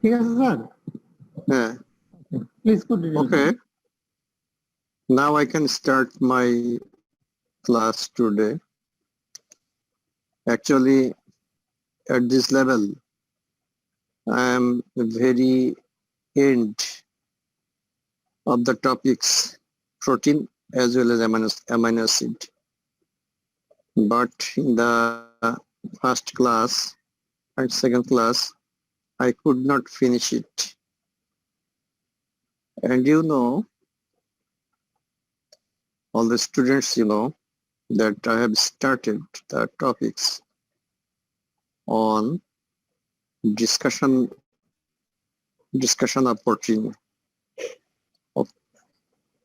ঠিক আছে স্যার? হ্যাঁ, please continue. okay. Now I can start my class today. Actually, at this level, I am very end of the topics protein as well as amino acid. But in the first class and second class, I could not finish it. And you know, all the students, that I have started the topics on discussion of protein. Of-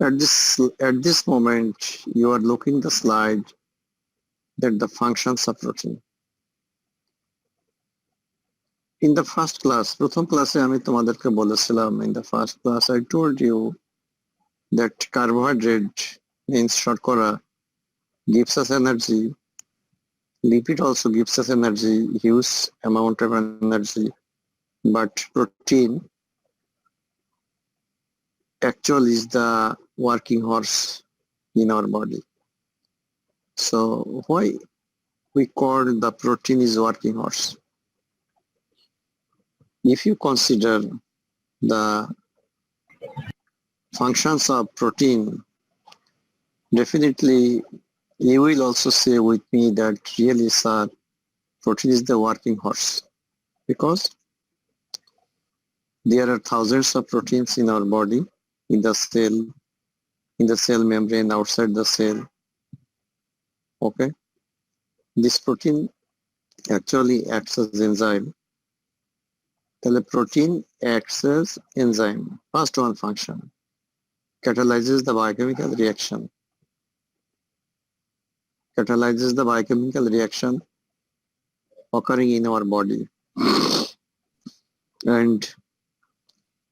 At this moment, you are looking the slide that the functions of protein. In the first class, প্রথম ক্লাসে আমি তোমাদেরকে বলেছিলাম, in the first class I told you that carbohydrate means শর্করা gives us energy. Lipid also gives us energy, huge amount of energy. But protein actually is the working horse in our body. So why we call the protein is working horse? If you consider the functions of protein, definitely you will also say with me that really, sir, protein is the working horse, because there are thousands of proteins in our body, in the cell membrane, outside the cell. Okay, this protein actually acts as enzyme. The protein acts as enzyme. First one function, catalyzes the biochemical reaction. Catalyzes the biochemical reaction occurring in our body. And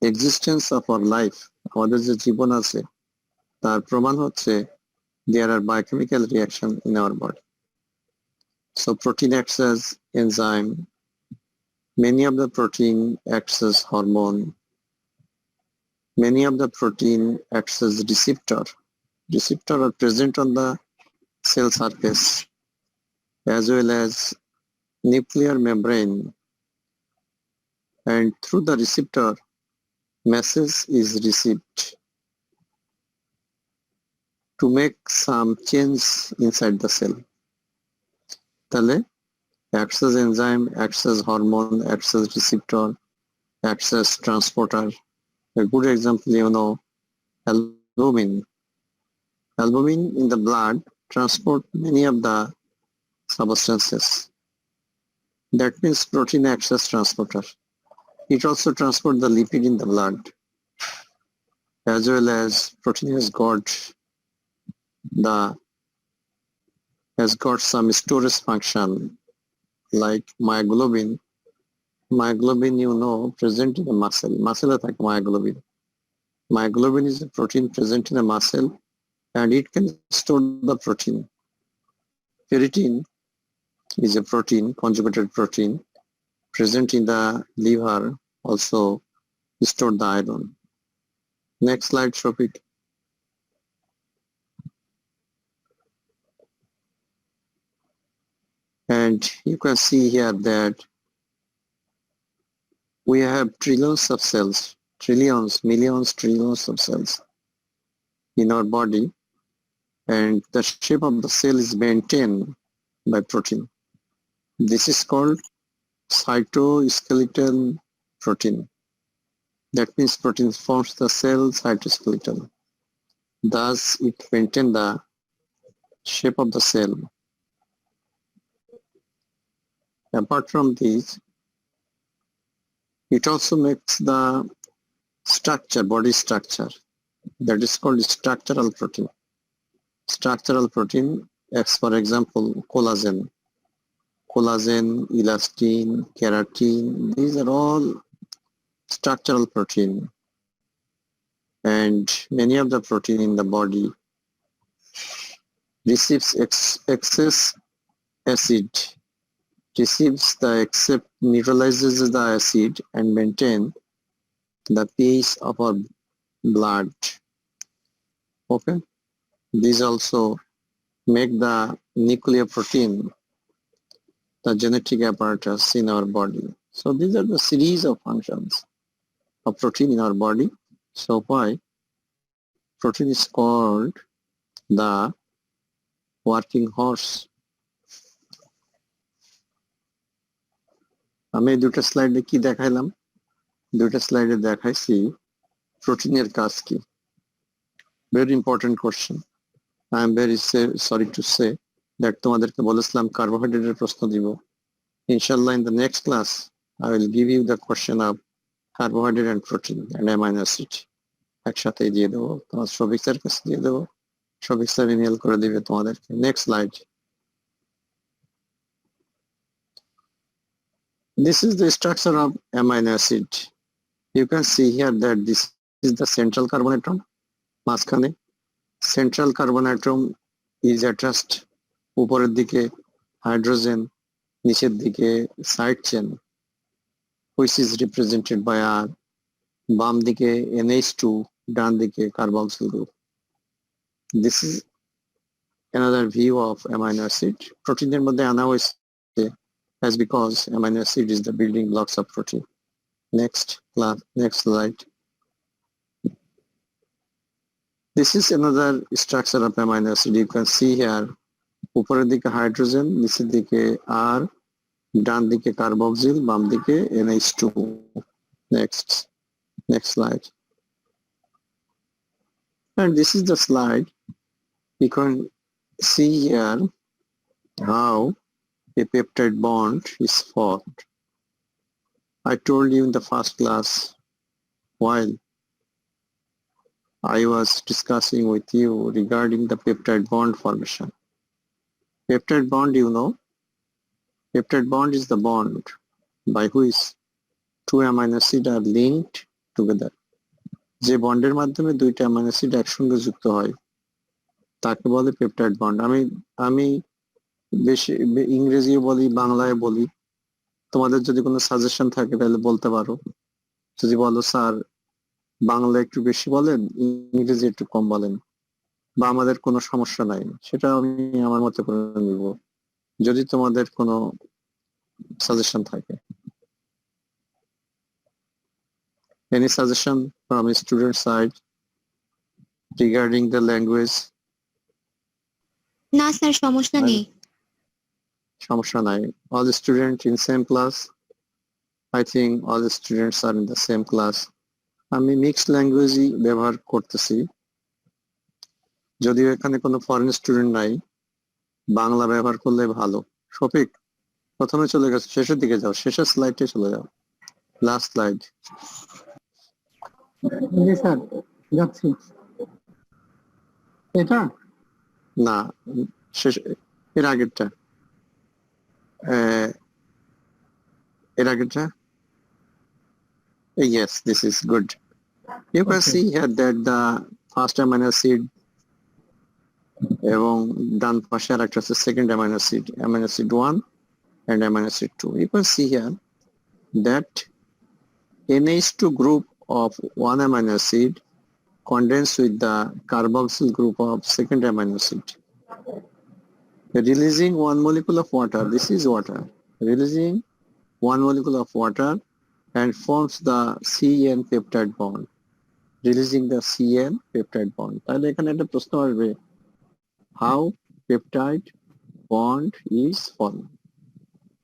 existence of our life, আমাদের যে জীবন আছে, তার প্রমাণ হচ্ছে there are biochemical reaction in our body. So protein acts as enzyme. Many of the protein acts as hormone. Many of the protein acts as receptor. Receptor are present on the cell surface as well as nuclear membrane, and through the receptor message is received to make some change inside the cell. তাহলে acts as enzyme, acts as hormone, acts as receptor, acts as transporter. A good example, albumin. Albumin in the blood transport many of the substances. That means protein acts as transporter. It also transports the lipid in the blood, as well as protein has got some storage function like myoglobin. Myoglobin, present in the muscle. Muscle attack myoglobin. Myoglobin is a protein present in the muscle, and it can store the protein. Ferritin is a protein, conjugated protein, present in the liver, also store the iron. Next slide, Shofik. And you can see here that we have trillions of cells, trillions, millions, trillions of cells in our body, and the shape of the cell is maintained by protein. This is called cytoskeletal protein. That means protein forms the cell cytoskeleton. Thus, it maintains the shape of the cell. Apart from this, it also makes the structure, body structure. That is called structural protein. Structural protein acts, for example, collagen. Collagen, elastin, keratin, these are all structural protein. And many of the protein in the body receives excess acid receives the accept neutralizes the acid and maintain the pH of our blood. Okay, these also make the nucleoprotein the genetic apparatus in our body. So these are the series of functions of protein in our body. So why protein is called the working horse. আমি এই দুটো স্লাইডে কি দেখাইলাম? দুটো স্লাইডে দেখাইছি প্রোটিনের কাজ কি। Very important question. I am very sorry to say that তোমাদেরকে বলেছিলাম কার্বোহাইড্রেটের প্রশ্ন দিব। Inshallah in the next class I will give you the question of carbohydrate and protein and amino acid. একসাথে দিয়ে দেবো, তোমার শফিক স্যার কাছে দিয়ে দেবো, শফিক স্যার ইমেল করে দিবে তোমাদেরকে। Next slide. This is the structure of amino acid. You can see here that this is the central carbon atom. মাঝখানে central carbon atom is attached উপরের দিকে হাইড্রোজেন, নিচের দিকে side chain which is represented by R, বাম দিকে NH2, ডান দিকে carboxyl group. This is another view of amino acid. প্রোটিনের মধ্যে আনা হয়েছে as because amino acid is the building blocks of protein. Next slide. This is another structure of amino acid. You can see here উপরের দিকে hydrogen, নিচের দিকে R, ডান দিকে carboxyl, বাম দিকে NH2. Next slide. And this is the slide. You can see here how a peptide bond is formed. I told you in the first class while I was discussing with you regarding the peptide bond formation. Peptide bond, you know, peptide bond is the bond by which two amino acids are linked together. যে বন্ডের মাধ্যমে দুইটা amino acid একসঙ্গে যুক্ত হয় তাকে বলে peptide bond. আমি বেশি ইংরেজিও বলি, বাংলায় বলি। তোমাদের যদি কোনো সাজেশন থাকে তাহলে বলতে পারো। যদি বলো স্যার বাংলা একটু বেশি বলেন, ইংরেজি একটু কম বলেন, বা আমাদের কোনো সমস্যা নাই, সেটা আমি আমার মতো করে নিব যদি তোমাদের কোনো সাজেশন থাকে। Any suggestion from a student side regarding the language? না স্যার, সমস্যা নেই। সমস্যা নাই। All the students in same class? I think all the students are in the same class. আমি মিক্সড ল্যাঙ্গুয়েজই ব্যবহার করতেছি, যদিও এখানে কোনো ফরেন স্টুডেন্ট নাই। বাংলা ব্যবহার করলে ভালো। শফিক প্রথমে চলে গেছে, শেষের দিকে যাও, শেষের স্লাইডে চলে যাও, লাস্ট স্লাইড। জি স্যার, যাচ্ছি। এটা না, শেষ, এর আগেরটা, এর আগেরটা। Yes, this is good. You can see here that the first amino acid এবং ডান পাশে আরেকটা আছে second amino acid 1 and amino acid 2. You can see here that NH2 group of one amino acid condense with the carboxyl group of second amino acid, releasing one molecule of water. This is water, releasing one molecule of water and forms the CN peptide bond, releasing the CN peptide bond. তাহলে এখানে একটা প্রশ্ন আসবে, how peptide bond is formed?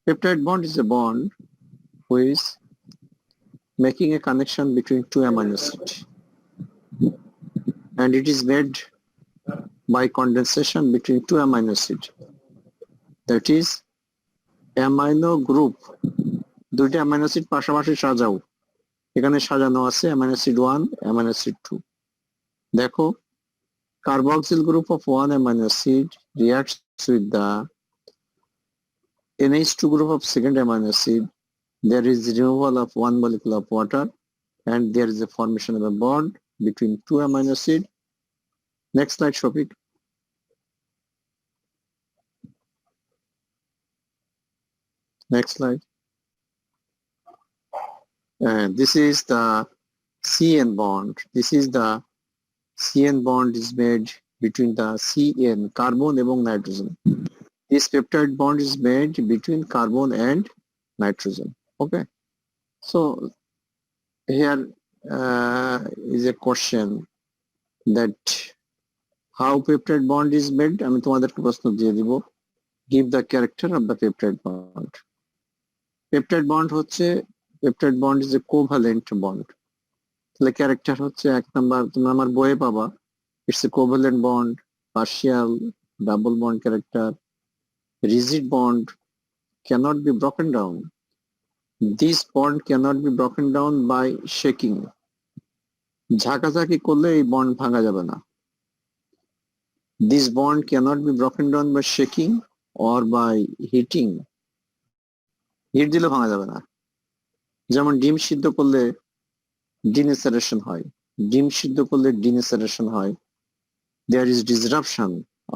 Peptide bond is a bond which is making a connection between two amino acids, and it is made by condensation between two amino acids. That is amino group. দুইটা amino acid পাশাপাশি সাজাও, এখানে সাজানো আছে amino acid 1, amino acid 2। দেখো carboxyl group of one amino acid reacts with the NH2 group of second amino acid. There is removal of one molecule of water and there is a formation of a bond between two amino acid. Next slide, Shofik. Next slide. And this is the CN bond. This is the CN bond is made between the CN, carbon এবং nitrogen. This peptide bond is made between carbon and nitrogen. Okay. So here is a question that how peptide bond is made. আমি তোমাদেরকে প্রশ্ন দিয়ে দিব. Give the character of the peptide bond. Peptide bond is a covalent bond. তাহলে character হচ্ছে এক number, তোমরা আমার বইয়ে পাবা, it's a covalent bond, partial, double bond character, rigid bond, cannot be broken down. This bond cannot be broken down by shaking. ঝাঁকাঝাঁকি করলে এই bond ভাঙা যাবে না. This bond cannot be broken down by shaking or by heating. Heat দিলে ভাঙা যাবে না. যেমন ডিম সিদ্ধ করলে ডিনেচারেশন হয়, ডিম সিদ্ধ করলে ডিনেচারেশন হয়. There is disruption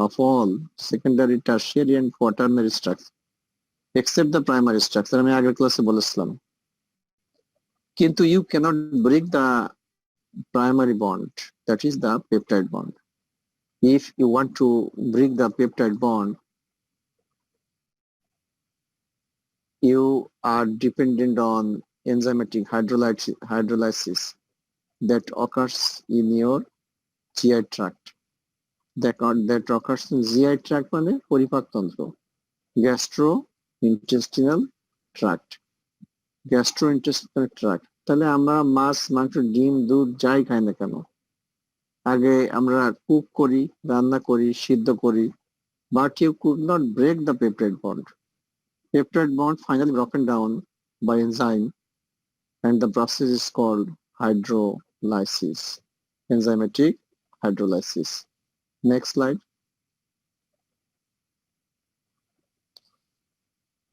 of all secondary, tertiary and quaternary structure except the primary structure. আমি আগের ক্লাসে বলেছিলাম. কিন্তু you cannot break the primary bond, that is the peptide bond. If you want to break the peptide bond, you are dependent on enzymatic hydrolysis that occurs in your GI tract. That occurs in GI tract মানে পরিপাকতন্ত্র, gastrointestinal tract. তাহলে আমরা মাছ, মাংস, ডিম, দুধ যাই খাই না কেন, আগে আমরা কুক করি, রান্না করি, সিদ্ধ করি, but you could not break the peptide bond. Peptide bond finally broken down by enzyme, and the process is called hydrolysis, enzymatic hydrolysis. Next slide.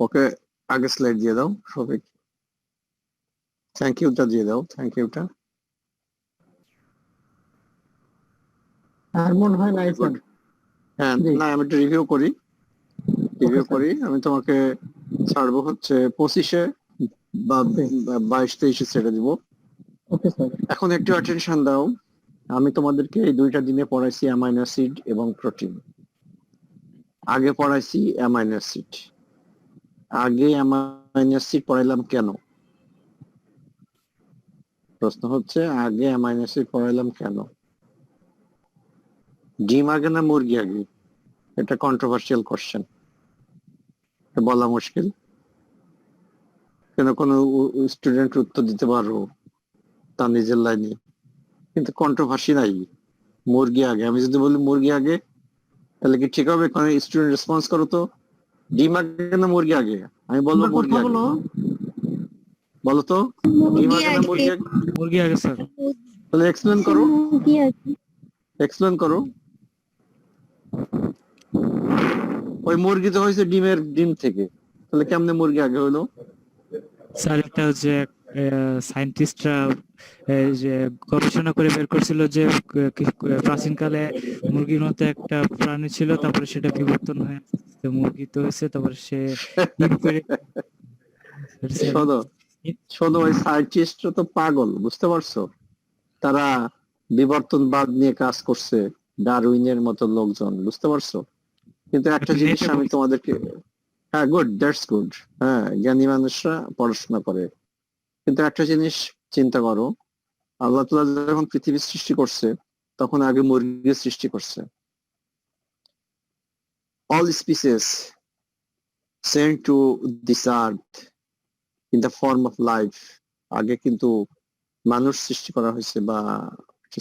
Okay, আগের স্লাইড দিয়ে দাও সবাই. থ্যাংক ইউটা দিয়ে দাও, থ্যাংক ইউটা. আর মনে হয় নাই sir. হ্যাঁ, না আমি একটু রিভিউ করি. আমি তোমাকে ছাড়বো হচ্ছে 25-এ বা 22-23-এ ছেড়ে দিব. Okay sir. এখন একটু অ্যাটেনশন দাও. আমি তোমাদেরকে এই দুইটা দিনে পড়াইছি অ্যামাইনো অ্যাসিড এবং প্রোটিন. আগে পড়াইছি অ্যামাইনো অ্যাসিড. আগে অ্যামাইনো অ্যাসিড পড়াইলাম কেন? প্রশ্ন হচ্ছে আগে অ্যামাইনো অ্যাসিড পড়াইলাম কেন? ডিম আগে না মুরগি আগে? এটা কন্ট্রোভার্সিয়াল কোশ্চেন, বলা মুশকিল. কেন কোনো স্টুডেন্ট উত্তর দিতে পারবো তার নিজের লাইনে, কিন্তু কন্ট্রোভার্সি নাই. মুরগি আগে, আমি যদি বলি মুরগি আগে তাহলে কি ঠিক হবে? কোনো স্টুডেন্ট রেসপন্স করো তো, ডিম আগে না মুরগি আগে? আমি বলবো মুরগি আগে. বলো তো, ডিম আগে না মুরগি আগে? মুরগি আগে স্যার। তাহলে এক্সপ্লেন করো. ওই মুরগি তো হয়েছে ডিম থেকে, তাহলে কেমনে মুরগি আগে হলো? স্যার এটা হচ্ছে সায়েন্টিস্টরা যে গবেষণা করে বের করছিল যে প্রাচীনকালে মুরগির মতো একটা প্রাণী ছিল, তারপরে সেটা বিবর্তন হয়ে মুরগি তো হয়েছে, তারপরে সে শোনো ওই সায়েন্টিস্টরা তো পাগল, বুঝতে পারছো? তারা বিবর্তনবাদ নিয়ে কাজ করছে, ডারউইনের মতো লোকজন, বুঝতে পারছো? কিন্তু একটা জিনিস আমি তোমাদেরকে, হ্যাঁ গুড, দ্যাটস গুড, হ্যাঁ জ্ঞানী মানুষরা পড়াশোনা করে. কিন্তু একটা জিনিস চিন্তা করো, আল্লাহ তাআলা যখন পৃথিবী সৃষ্টি করছে তখন আগে মুরগি সৃষ্টি করছে. All species sent to this earth in the form of life, আগে কিন্তু মানুষ সৃষ্টি করা হয়েছে বা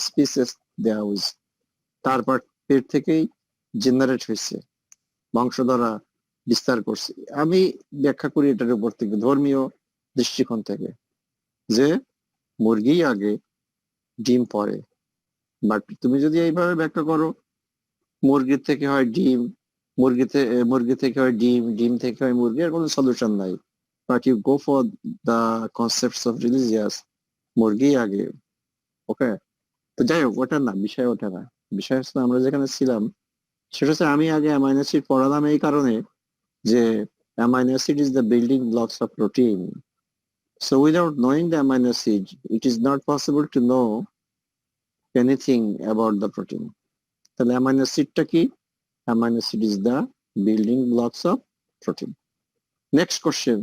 স্পিসিস দেওয়া হয়েছে, তারপর পেট থেকেই জেনারেট হয়েছে, বংশধরা বিস্তার করছে. আমি ব্যাখ্যা করি এটার উপর থেকে, ধর্মীয় দৃষ্টিকোণ থেকে, যে মুরগি আগে ডিম পরে. বাট তুমি যদি এইভাবে ব্যাখ্যা করো, মুরগির থেকে হয় ডিম, মুরগি থেকে হয় ডিম, ডিম থেকে হয় মুরগি, আর কোনো সলিউশন নাই. But you go for the concepts of religious, মুরগি আগে. ওকে, তো যাই হোক, ওটা না বিষয়, ওটা না বিষয়. হচ্ছে আমরা যেখানে ছিলাম সেটা হচ্ছে আমি আগে অ্যামাইনো অ্যাসিড পড়ালাম এই কারণে যে amino acid is the building blocks of protein. So without knowing the amino acid, it is not possible to know anything about the protein. তাহলে amino acidটা কি? Amino acid is the building blocks of protein. Next question.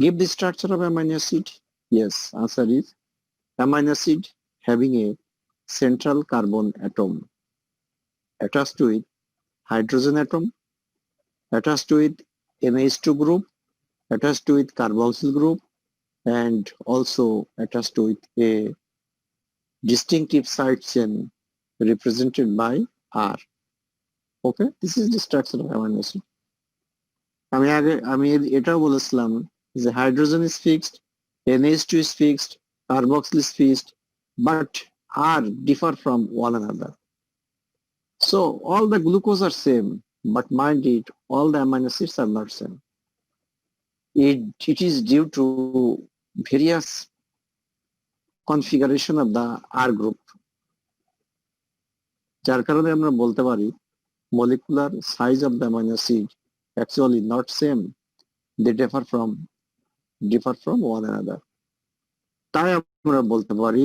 Give the structure of amino acid. Yes, answer is amino acid having a central carbon atom attached to it, hydrogen atom attached to it, NH2 group attached to it, carboxyl group, and also attached to it a distinctive side chain represented by R. Okay, this is the structure of amino acid. আমি এটাও বলেছিলাম যে hydrogen is fixed, NH2 is fixed, carboxyl is fixed, but R differ from one another. So all the glucose are same, but mind it, all the amino acids are not same. It is due to various configuration of the R group. যার কারণে আমরা বলতে পারি molecular size of the amino acid actually not same. They differ from one another. তাই আমরা বলতে পারি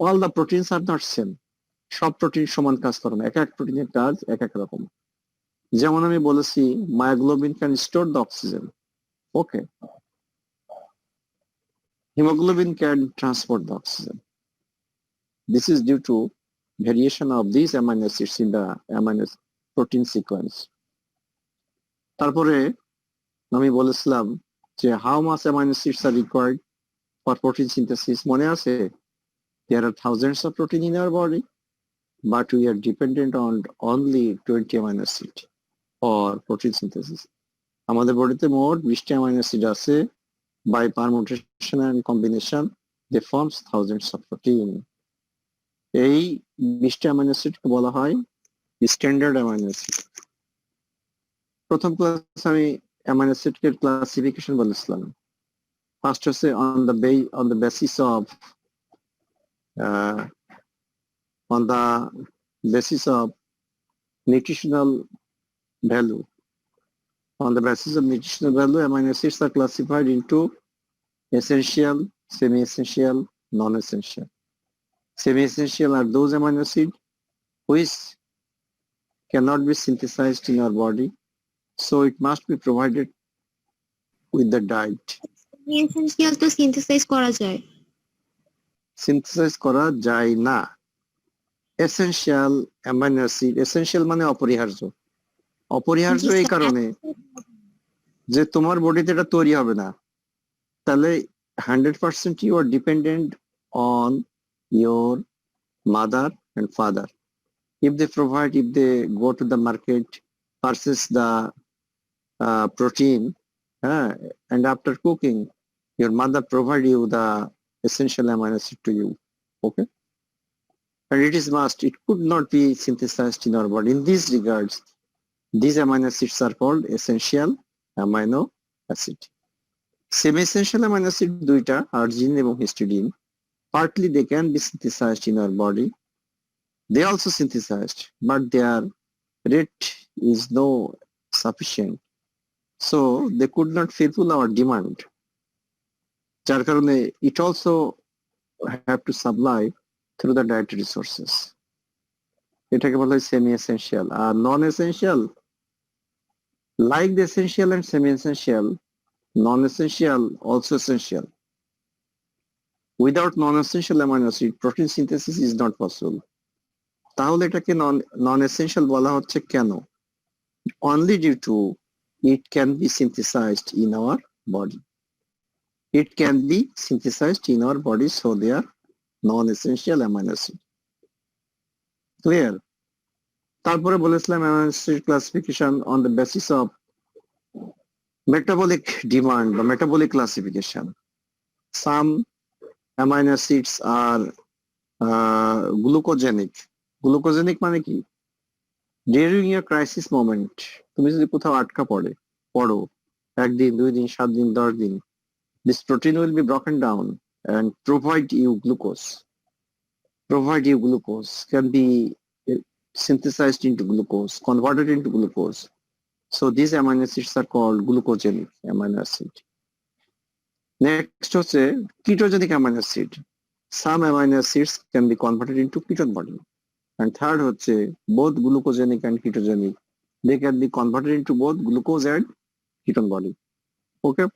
all the proteins are not same. সব প্রোটিন সমান কাজ করে না, এক এক প্রোটিনের কাজ এক এক রকম। যেমন আমি বলেছি myoglobin can store the oxygen, okay, hemoglobin can transport the oxygen. This is due to variation of these amino acids in the amino protein sequence. তারপরে আমি বলেছিলাম যে how much amino acids are required for protein synthesis, মনে আছে? There are thousands of protein in our body, but we are dependent on only 20 amino acid for protein synthesis. আমাদের বডিতে মোট 20টি amino acid আছে. By permutation and combination, they forms thousands of protein. এই 20টি amino acid কে বলা হয় standard amino acid. প্রথম ক্লাসে আমি amino acid এর ক্লাসিফিকেশন বলেছিলাম। ফার্স্ট হচ্ছে on the basis of nutritional value. On the basis of nutritional value, amino acids are classified into essential, semi-essential, non-essential. Semi-essential are those amino acids which cannot be synthesized in our body, so it must be provided with the diet. Essential তো synthesise করা যায়। Synthesise করা যায় না। Essential amino acid, essential মানে অপরিহার্য। অপরিহার্য এই কারণে যে তোমার বডিতে এটা তৈরি হবে না, তাহলে 100% you are dependent on your mother and father. If they go to the market, purchase the protein, and after cooking, your mother provide you the essential amino acid to you, okay? And it is must, it could not be synthesized in our body. In these regards, these amino acids are called essential amino acid. Semi-essential amino acid দুইটা, arginine এবং histidine. Partly they can be synthesized in our body. They also synthesized, but their rate is no sufficient. So they could not fulfill our demand. যার কারণে it also have to supply through the dietary sources. এটাকে বলা হয় semi-essential. R non-essential, like the essential and semi-essential, non-essential also essential. Without non-essential amino acid, protein synthesis is not possible. তাহলে এটাকে non-essential বলা হচ্ছে কেন? Only due to it can be synthesized in our body. It can be synthesized in our body, so they are non-essential amino acid. Clear? তারপরে বলেছিলাম amino acid classification on the basis of metabolic demand বা metabolic classification. Some amino acids are glucogenic. Glucogenic মানে কি? During your crisis moment, তুমি যদি কোথাও আটকা পড়ো, একদিন, 2 দিন, 7 দিন, 10 দিন, this protein will be broken down and provide you glucose. Can be synthesized into glucose, converted into glucose. So these amino acids are called glucogenic amino acid. Next হচ্ছে ketogenic amino acid. Some amino acids can be converted into ketone body. And third হচ্ছে both glucogenic and ketogenic. They can be converted into both glucose and ketone body. Okay.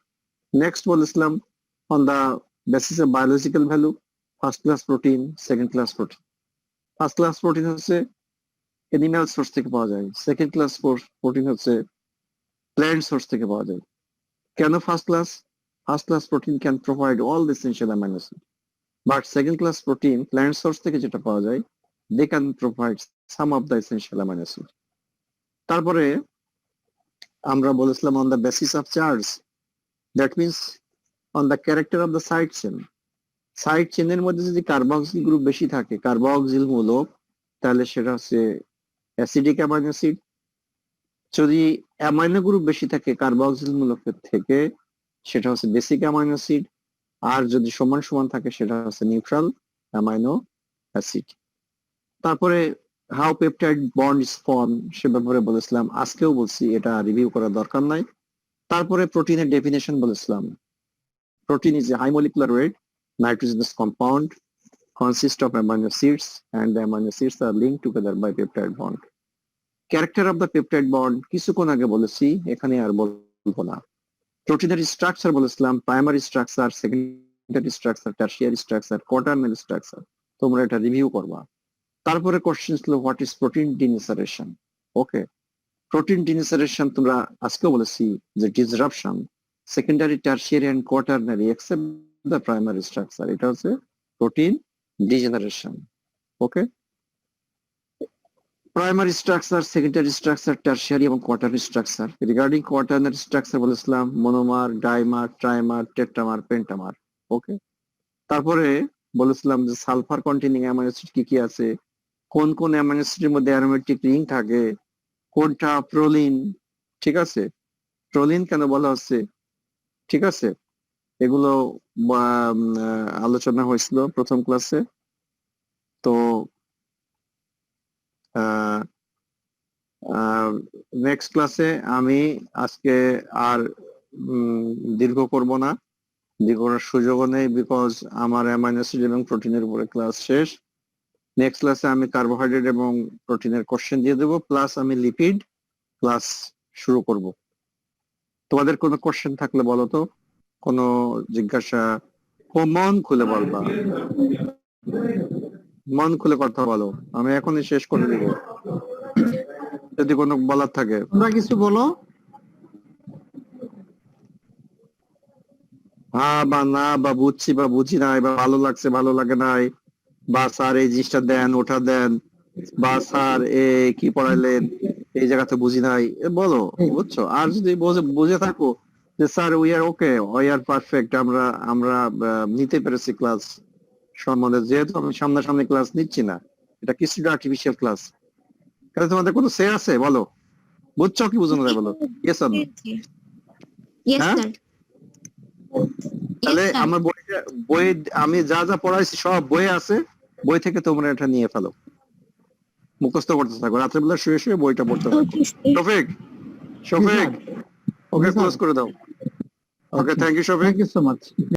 Next বলেছিলাম on the basis of biological value, first class protein, second class protein. First class protein হচ্ছে animal source থেকে পাওয়া যায়, second class protein হচ্ছে plant source থেকে পাওয়া যায়। কেন first class protein can provide all the essential amino acids, but second class protein plant source থেকে যেটা পাওয়া যায় they can provide some of the essential amino acids. তারপরে আমরা বলেছিলাম on the basis of charge, that means on the character of the side chain. Side চেনের মধ্যে যদি কার্বক্সিল গ্রুপ বেশি থাকে, কার্বক্সিল মূলক, তাহলে সেটা হচ্ছে অ্যাসিডিক অ্যামাইনো অ্যাসিড। যদি অ্যামাইনো গ্রুপ বেশি থাকে কার্বক্সিল মূলকের থেকে, সেটা হচ্ছে বেসিক অ্যামাইনো অ্যাসিড। আর যদি সমান সমান থাকে সেটা হচ্ছে নিউট্রাল অ্যামাইনো অ্যাসিড। তারপরে how peptide bond is form সে ব্যাপারে বলেছিলাম, আজকেও বলছি, এটা রিভিউ করার দরকার নাই। তারপরে প্রোটিনের ডেফিনেশন বলেছিলাম, protein is a high molecular weight nitrogenous compound consists of amino acids and the amino acids are linked together by peptide bond. Character of the peptide bond কিছুক্ষণ আগে বলেছি, এখানে আর বলবো না। প্রোটিনের স্ট্রাকচার বলেছিলাম, primary structure, secondary structure, tertiary structure, quaternary structure, তোমরা এটা রিভিউ করবা। তারপরে কোশ্চেন ছিল what is protein denaturation. Okay, protein denaturation তোমরা আজকেও বলেছি যে disruption secondary, tertiary and quaternary except the primary structure. It was a protein degeneration. Okay. Primary structure, secondary structure, tertiary and quaternary structure. Regarding quaternary structure বলেছিলাম monomer, dimer, trimer, tetramer, pentamer. Okay. তারপরে বলেছিলাম যে sulphur containing amino acid কি কি আছে, কোন কোন amino অ্যাসিডের মধ্যে অ্যারোমেটিক রিং থাকে, কোনটা প্রোলিন। ঠিক আছে, প্রোলিন কেন বলা হচ্ছে, ঠিক আছে, এগুলো আলোচনা হয়েছিল প্রথম ক্লাসে। তো নেক্সট ক্লাসে আমি আজকে আর দীর্ঘ করব না, দীর্ঘ করার সুযোগও নেই, বিকজ আমার অ্যামাইনো অ্যাসিড এবং প্রোটিনের উপরে ক্লাস শেষ। নেক্সট ক্লাসে আমি কার্বোহাইড্রেট এবং প্রোটিনের কোশ্চেন দিয়ে দেবো, প্লাস আমি লিপিড ক্লাস শুরু করব। তোমাদের কোনো কোশ্চেন থাকলে বলো তো, কোনো জিজ্ঞাসা, মন খুলে বলবা, মন খুলে কথা বলো, আমি এখনই শেষ করে দিব যদি কোনো বলার থাকে। তোমরা কিছু বলো। হ্যাঁ বা না, বা বুঝছি বা বুঝি নাই, বা ভালো লাগছে ভালো লাগে নাই, বা স্যার এই জিনিসটা দেন ওটা দেন, বা স্যার কি পড়াইলেন এই জায়গাতে বুঝি নাই, বলো, বুঝছো। আর যদি বুঝে থাকো যে sir we are okay, we are perfect, আমরা নিতে পেরেছি ক্লাস সম্বন্ধে, যেহেতু আমি সামনাসামনি ক্লাস নিচ্ছি না, এটা কিছুটা আর্টিফিশিয়াল ক্লাস, তাহলে তোমাদের কোনো সে আছে বলো, বুঝছো কি বুঝো না বলো। ইয়েস স্যার, হ্যাঁ, তাহলে আমার বই আমি যা যা পড়াইছি সব বই আছে, বই থেকে তোমরা এটা নিয়ে ফেলো, মুখস্থ করতে থাকো, রাত্রেবেলা শুয়ে শুয়ে বইটা পড়তে থাকো। শফিক, শফিক, ওকে ক্লোজ করে দাও। Okay, thank you Shafiq. Thank you so much.